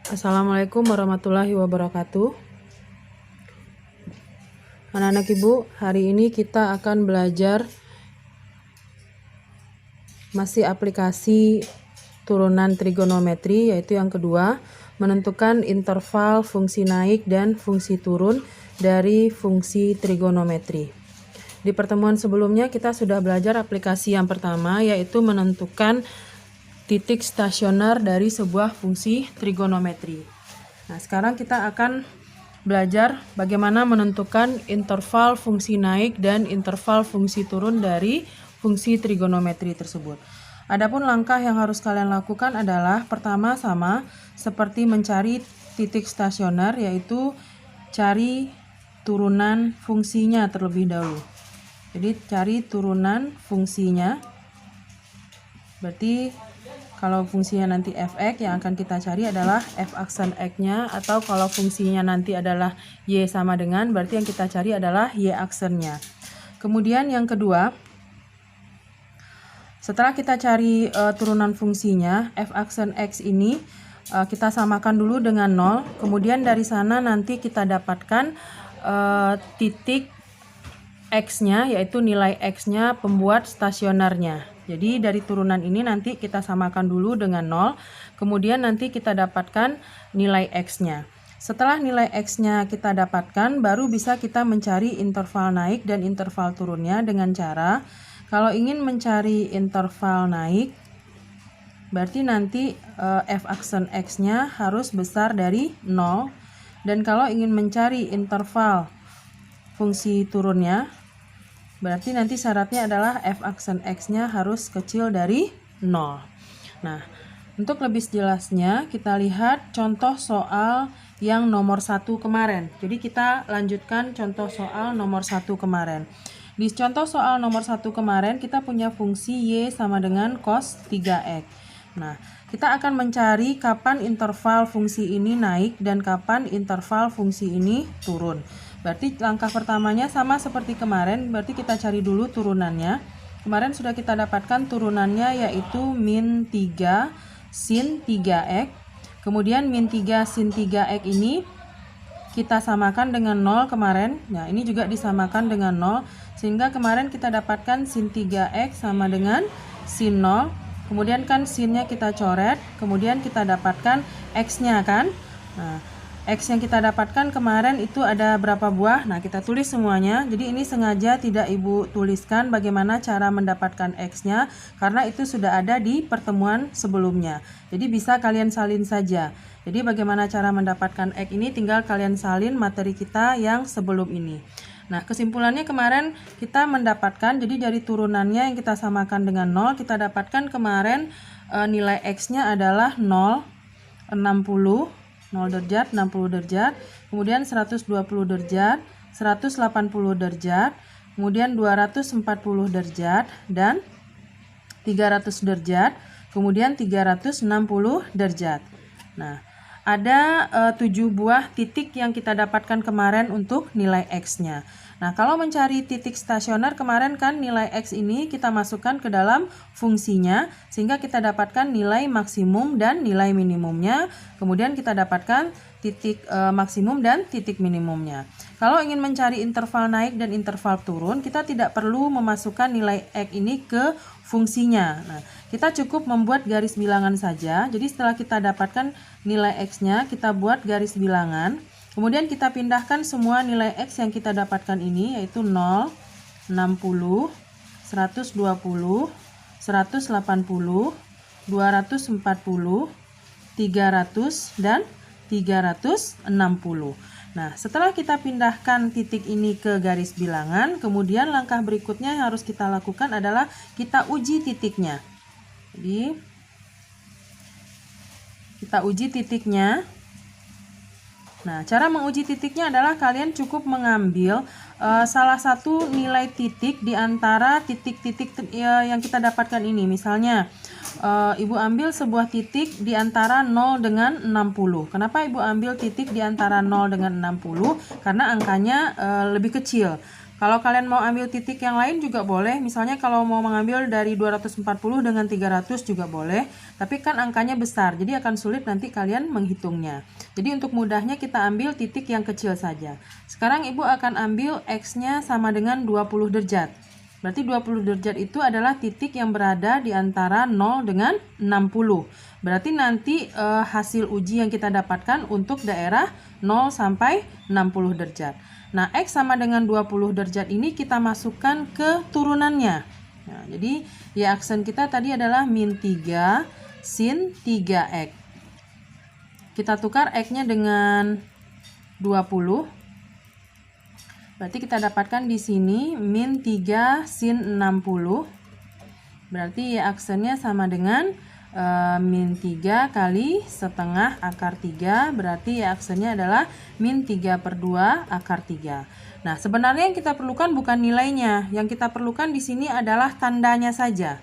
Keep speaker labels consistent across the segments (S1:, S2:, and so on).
S1: Assalamualaikum warahmatullahi wabarakatuh. Anak-anak Ibu, hari ini kita akan belajar masih aplikasi turunan trigonometri, yaitu yang kedua, menentukan interval fungsi naik dan fungsi turun dari fungsi trigonometri. Di pertemuan sebelumnya kita sudah belajar aplikasi yang pertama, yaitu menentukan titik stasioner dari sebuah fungsi trigonometri. Nah, sekarang kita akan belajar bagaimana menentukan interval fungsi naik dan interval fungsi turun dari fungsi trigonometri tersebut. Adapun langkah yang harus kalian lakukan adalah pertama sama seperti mencari titik stasioner, yaitu cari turunan fungsinya terlebih dahulu. Jadi cari turunan fungsinya. Berarti kalau fungsinya nanti fx, yang akan kita cari adalah f aksen x-nya, atau kalau fungsinya nanti adalah y sama dengan, berarti yang kita cari adalah y aksennya. Kemudian yang kedua, setelah kita cari turunan fungsinya, f aksen x ini kita samakan dulu dengan 0, kemudian dari sana nanti kita dapatkan titik x-nya, yaitu nilai x-nya pembuat stasionernya. Jadi dari turunan ini nanti kita samakan dulu dengan 0, kemudian nanti kita dapatkan nilai x-nya. Setelah nilai x-nya kita dapatkan, baru bisa kita mencari interval naik dan interval turunnya dengan cara, kalau ingin mencari interval naik, berarti nanti f aksen x-nya harus besar dari 0, dan kalau ingin mencari interval fungsi turunnya, berarti nanti syaratnya adalah f aksen x-nya harus kecil dari 0. Nah, untuk lebih jelasnya kita lihat contoh soal yang nomor 1 kemarin. Jadi kita lanjutkan contoh soal nomor 1 kemarin. Di contoh soal nomor 1 kemarin kita punya fungsi y sama dengan cos 3x. Nah, kita akan mencari kapan interval fungsi ini naik dan kapan interval fungsi ini turun. Berarti langkah pertamanya sama seperti kemarin, berarti kita cari dulu turunannya. Kemarin sudah kita dapatkan turunannya, yaitu min 3 sin 3x. Kemudian min 3 sin 3x ini kita samakan dengan 0 kemarin. Nah, ini juga disamakan dengan 0, sehingga kemarin kita dapatkan sin 3x sama dengan sin 0. Kemudian kan sinnya kita coret, kemudian kita dapatkan x-nya kan. Nah, x yang kita dapatkan kemarin itu ada berapa buah? Nah, kita tulis semuanya. Jadi ini sengaja tidak Ibu tuliskan bagaimana cara mendapatkan x-nya, karena itu sudah ada di pertemuan sebelumnya. Jadi bisa kalian salin saja. Jadi bagaimana cara mendapatkan x ini, tinggal kalian salin materi kita yang sebelum ini. Nah, kesimpulannya kemarin kita mendapatkan, jadi dari turunannya yang kita samakan dengan 0, kita dapatkan kemarin nilai x-nya adalah 0, 60, 0 derajat, 60 derajat, kemudian 120 derajat, 180 derajat, kemudian 240 derajat, dan 300 derajat, kemudian 360 derajat. Nah, ada 7 buah titik yang kita dapatkan kemarin untuk nilai x-nya. Nah, kalau mencari titik stasioner kemarin kan nilai x ini kita masukkan ke dalam fungsinya, sehingga kita dapatkan nilai maksimum dan nilai minimumnya. Kemudian kita dapatkan titik maksimum dan titik minimumnya. Kalau ingin mencari interval naik dan interval turun, kita tidak perlu memasukkan nilai x ini ke fungsinya. Nah, kita cukup membuat garis bilangan saja. Jadi setelah kita dapatkan nilai x-nya, kita buat garis bilangan. Kemudian kita pindahkan semua nilai x yang kita dapatkan ini, yaitu 0, 60, 120, 180, 240, 300, dan 360. Nah, setelah kita pindahkan titik ini ke garis bilangan, kemudian langkah berikutnya yang harus kita lakukan adalah kita uji titiknya. Jadi, kita uji titiknya. Nah, cara menguji titiknya adalah kalian cukup mengambil salah satu nilai titik di antara titik-titik yang kita dapatkan ini. Misalnya, Ibu ambil sebuah titik di antara 0 dengan 60. Kenapa Ibu ambil titik di antara 0 dengan 60? Karena angkanya lebih kecil. Kalau kalian mau ambil titik yang lain juga boleh. Misalnya kalau mau mengambil dari 240 dengan 300 juga boleh. Tapi kan angkanya besar, jadi akan sulit nanti kalian menghitungnya. Jadi untuk mudahnya kita ambil titik yang kecil saja. Sekarang Ibu akan ambil X-nya sama dengan 20 derajat. Berarti 20 derajat itu adalah titik yang berada di antara 0 dengan 60. Berarti nanti hasil uji yang kita dapatkan untuk daerah 0 sampai 60 derajat. Nah, X sama dengan 20 derajat ini kita masukkan ke turunannya. Nah, jadi Y-aksen kita tadi adalah min 3 sin 3X. Kita tukar X-nya dengan 20. Berarti kita dapatkan di sini min 3 sin 60. Berarti Y-aksennya sama dengan min 3 kali setengah akar 3. Berarti Y-aksennya adalah min 3/2 akar 3. Nah, sebenarnya yang kita perlukan bukan nilainya. Yang kita perlukan di sini adalah tandanya saja.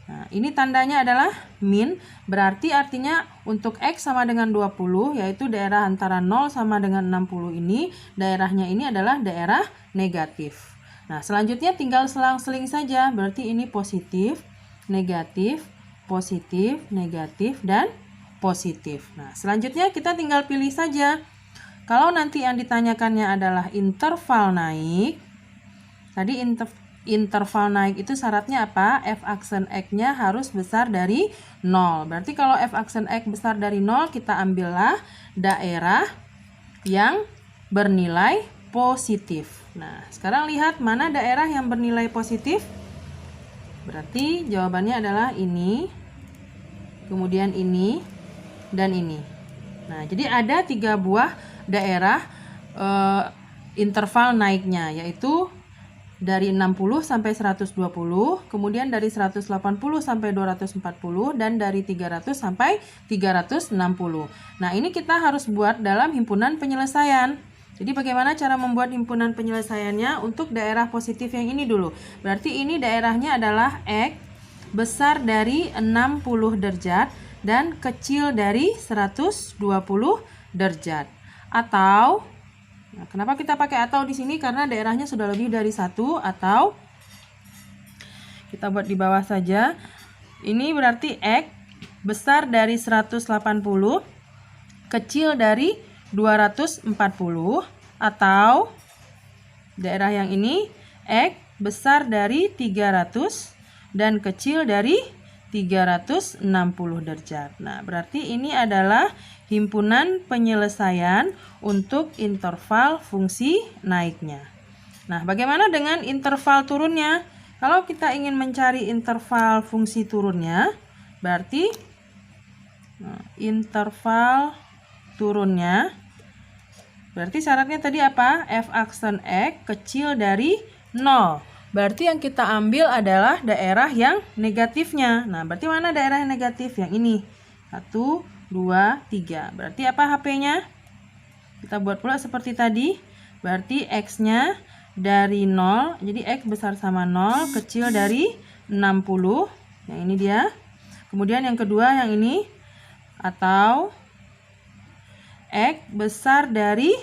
S1: Nah, ini tandanya adalah min, berarti artinya untuk X sama dengan 20, yaitu daerah antara 0 sama dengan 60 ini, daerahnya ini adalah daerah negatif. Nah, selanjutnya tinggal selang-seling saja, berarti ini positif, negatif, dan positif. Nah, selanjutnya kita tinggal pilih saja. Kalau nanti yang ditanyakannya adalah interval naik, tadi interval naik itu syaratnya apa? F aksen X-nya harus besar dari 0. Berarti kalau F aksen X besar dari 0, kita ambillah daerah yang bernilai positif. Nah, sekarang lihat mana daerah yang bernilai positif. Berarti jawabannya adalah ini, kemudian ini, dan ini. Nah, jadi ada 3 buah daerah interval naiknya, yaitu dari 60 sampai 120, kemudian dari 180 sampai 240, dan dari 300 sampai 360. Nah, ini kita harus buat dalam himpunan penyelesaian. Jadi bagaimana cara membuat himpunan penyelesaiannya? Untuk daerah positif yang ini dulu. Berarti ini daerahnya adalah X besar dari 60 derajat dan kecil dari 120 derajat. Atau nah, kenapa kita pakai atau di sini? Karena daerahnya sudah lebih dari 1, atau kita buat di bawah saja. Ini berarti X besar dari 180, kecil dari 240, atau daerah yang ini X besar dari 300 dan kecil dari 360 derajat. Nah, berarti ini adalah himpunan penyelesaian untuk interval fungsi naiknya. Nah, bagaimana dengan interval turunnya? Kalau kita ingin mencari interval fungsi turunnya, berarti interval turunnya, berarti syaratnya tadi apa? F aksen X kecil dari 0. Berarti yang kita ambil adalah daerah yang negatifnya. Nah, berarti mana daerah yang negatif? Yang ini. 1, 2, 3. Berarti apa HP-nya? Kita buat pula seperti tadi. Berarti X-nya dari 0. Jadi X besar sama 0, kecil dari 60. Yang ini dia. Kemudian yang kedua yang ini. Atau X besar dari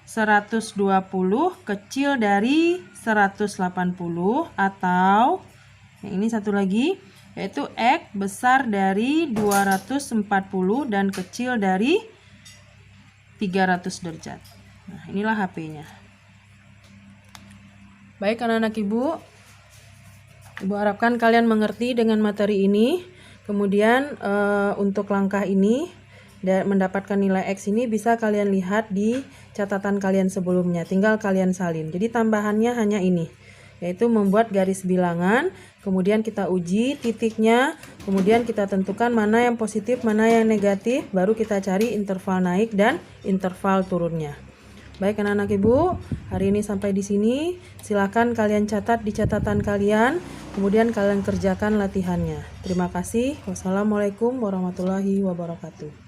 S1: 120, kecil dari 180, atau yang ini satu lagi, yaitu X besar dari 240 dan kecil dari 300 derajat. Nah, inilah HP-nya. Baik anak-anak Ibu harapkan kalian mengerti dengan materi ini. Kemudian untuk langkah ini dan mendapatkan nilai X ini bisa kalian lihat di catatan kalian sebelumnya, tinggal kalian salin. Jadi tambahannya hanya ini, yaitu membuat garis bilangan, kemudian kita uji titiknya, kemudian kita tentukan mana yang positif, mana yang negatif, baru kita cari interval naik dan interval turunnya. Baik anak-anak Ibu, hari ini sampai di sini. Silakan kalian catat di catatan kalian, kemudian kalian kerjakan latihannya. Terima kasih. Wassalamualaikum warahmatullahi wabarakatuh.